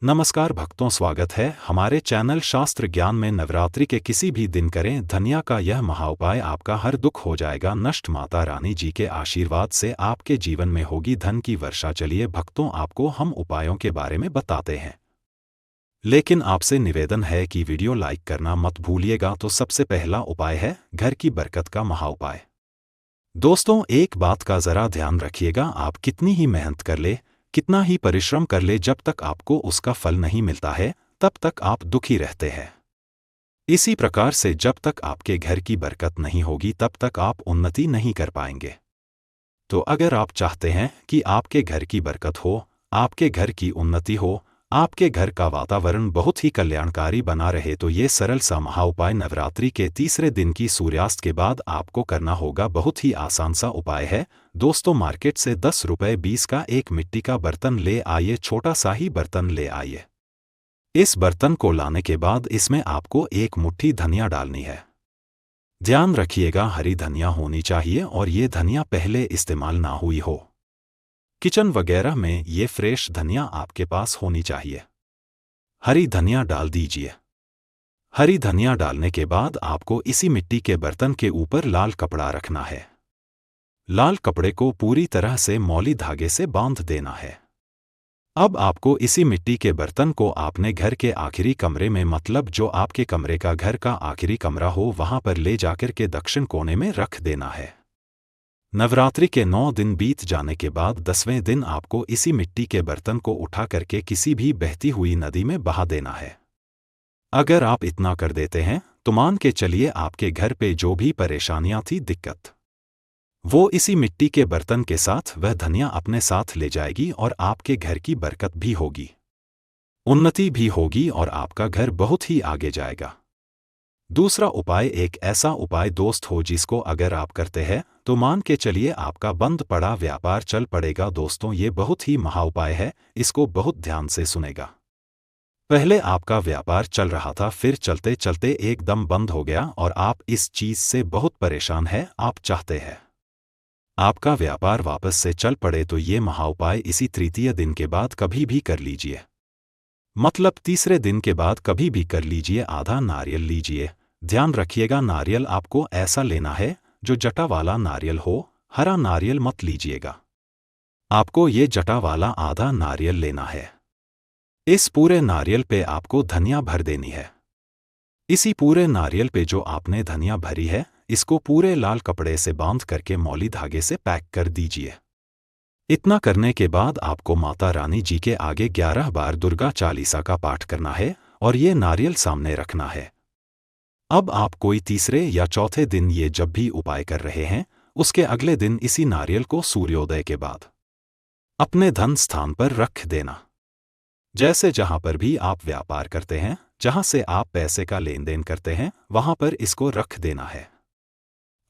नमस्कार भक्तों, स्वागत है हमारे चैनल शास्त्र ज्ञान में। नवरात्रि के किसी भी दिन करें धनिया का यह महाउपाय, आपका हर दुख हो जाएगा नष्ट। माता रानी जी के आशीर्वाद से आपके जीवन में होगी धन की वर्षा। चलिए भक्तों, आपको हम उपायों के बारे में बताते हैं, लेकिन आपसे निवेदन है कि वीडियो लाइक करना मत भूलिएगा। तो सबसे पहला उपाय है घर की बरकत का महाउपाय। दोस्तों, एक बात का जरा ध्यान रखिएगा, आप कितनी ही मेहनत कर ले, कितना ही परिश्रम कर ले, जब तक आपको उसका फल नहीं मिलता है तब तक आप दुखी रहते हैं। इसी प्रकार से जब तक आपके घर की बरकत नहीं होगी तब तक आप उन्नति नहीं कर पाएंगे। तो अगर आप चाहते हैं कि आपके घर की बरकत हो, आपके घर की उन्नति हो, आपके घर का वातावरण बहुत ही कल्याणकारी बना रहे, तो ये सरल सा महाउपाय नवरात्रि के तीसरे दिन की सूर्यास्त के बाद आपको करना होगा। बहुत ही आसान सा उपाय है दोस्तों। मार्केट से 10 रुपये 20 का एक मिट्टी का बर्तन ले आइए, छोटा सा ही बर्तन ले आइए। इस बर्तन को लाने के बाद इसमें आपको एक मुट्ठी धनिया डालनी है। ध्यान रखिएगा, हरी धनिया होनी चाहिए और ये धनिया पहले इस्तेमाल ना हुई हो। किचन वगैरह में ये फ्रेश धनिया आपके पास होनी चाहिए। हरी धनिया डाल दीजिए। हरी धनिया डालने के बाद आपको इसी मिट्टी के बर्तन के ऊपर लाल कपड़ा रखना है। लाल कपड़े को पूरी तरह से मौली धागे से बांध देना है। अब आपको इसी मिट्टी के बर्तन को आपने घर के आखिरी कमरे में, मतलब जो आपके कमरे का घर का आखिरी कमरा हो, वहां पर ले जाकर के दक्षिण कोने में रख देना है। नवरात्रि के 9 दिन बीत जाने के बाद 10वें दिन आपको इसी मिट्टी के बर्तन को उठा करके किसी भी बहती हुई नदी में बहा देना है। अगर आप इतना कर देते हैं तो मान के चलिए आपके घर पे जो भी परेशानियां थी, दिक्कत, वो इसी मिट्टी के बर्तन के साथ वह धनिया अपने साथ ले जाएगी और आपके घर की बरकत भी होगी, उन्नति भी होगी और आपका घर बहुत ही आगे जाएगा। दूसरा उपाय एक ऐसा उपाय दोस्त हो जिसको अगर आप करते हैं तो मान के चलिए आपका बंद पड़ा व्यापार चल पड़ेगा। दोस्तों, ये बहुत ही महाउपाय है, इसको बहुत ध्यान से सुनेगा। पहले आपका व्यापार चल रहा था, फिर चलते चलते एकदम बंद हो गया और आप इस चीज से बहुत परेशान हैं। आप चाहते हैं आपका व्यापार वापस से चल पड़े, तो ये महाउपाय इसी तृतीय दिन के बाद कभी भी कर लीजिए, मतलब तीसरे दिन के बाद कभी भी कर लीजिए। आधा नारियल लीजिए। ध्यान रखिएगा, नारियल आपको ऐसा लेना है जो जटा वाला नारियल हो, हरा नारियल मत लीजिएगा। आपको ये जटा वाला आधा नारियल लेना है। इस पूरे नारियल पे आपको धनिया भर देनी है। इसी पूरे नारियल पे जो आपने धनिया भरी है, इसको पूरे लाल कपड़े से बांध करके मौली धागे से पैक कर दीजिए। इतना करने के बाद आपको माता रानी जी के आगे 11 बार दुर्गा चालीसा का पाठ करना है और ये नारियल सामने रखना है। अब आप कोई तीसरे या चौथे दिन ये जब भी उपाय कर रहे हैं, उसके अगले दिन इसी नारियल को सूर्योदय के बाद अपने धन स्थान पर रख देना। जैसे जहां पर भी आप व्यापार करते हैं, जहां से आप पैसे का लेन देन करते हैं, वहां पर इसको रख देना है।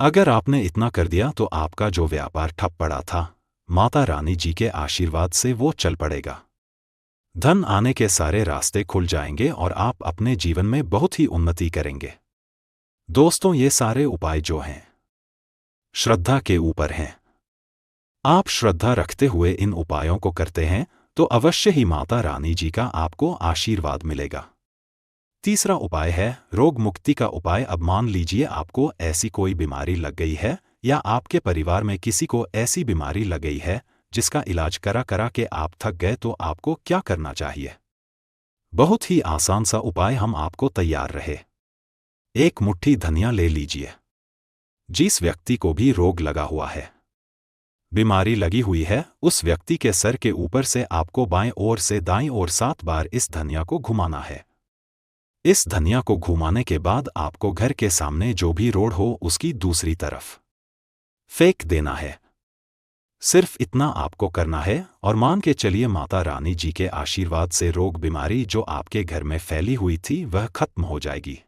अगर आपने इतना कर दिया तो आपका जो व्यापार ठप पड़ा था, माता रानी जी के आशीर्वाद से वो चल पड़ेगा। धन आने के सारे रास्ते खुल जाएंगे और आप अपने जीवन में बहुत ही उन्नति करेंगे। दोस्तों, ये सारे उपाय जो हैं श्रद्धा के ऊपर हैं। आप श्रद्धा रखते हुए इन उपायों को करते हैं तो अवश्य ही माता रानी जी का आपको आशीर्वाद मिलेगा। तीसरा उपाय है रोग मुक्ति का उपाय। अब मान लीजिए आपको ऐसी कोई बीमारी लग गई है या आपके परिवार में किसी को ऐसी बीमारी लग गई है जिसका इलाज करा करा के आप थक गए, तो आपको क्या करना चाहिए? बहुत ही आसान सा उपाय हम आपको तैयार रहे। एक मुट्ठी धनिया ले लीजिए। जिस व्यक्ति को भी रोग लगा हुआ है, बीमारी लगी हुई है, उस व्यक्ति के सर के ऊपर से आपको बाएं ओर से दाईं ओर 7 बार इस धनिया को घुमाना है। इस धनिया को घुमाने के बाद आपको घर के सामने जो भी रोड हो उसकी दूसरी तरफ फेंक देना है। सिर्फ इतना आपको करना है और मान के चलिए माता रानी जी के आशीर्वाद से रोग बीमारी जो आपके घर में फैली हुई थी वह खत्म हो जाएगी।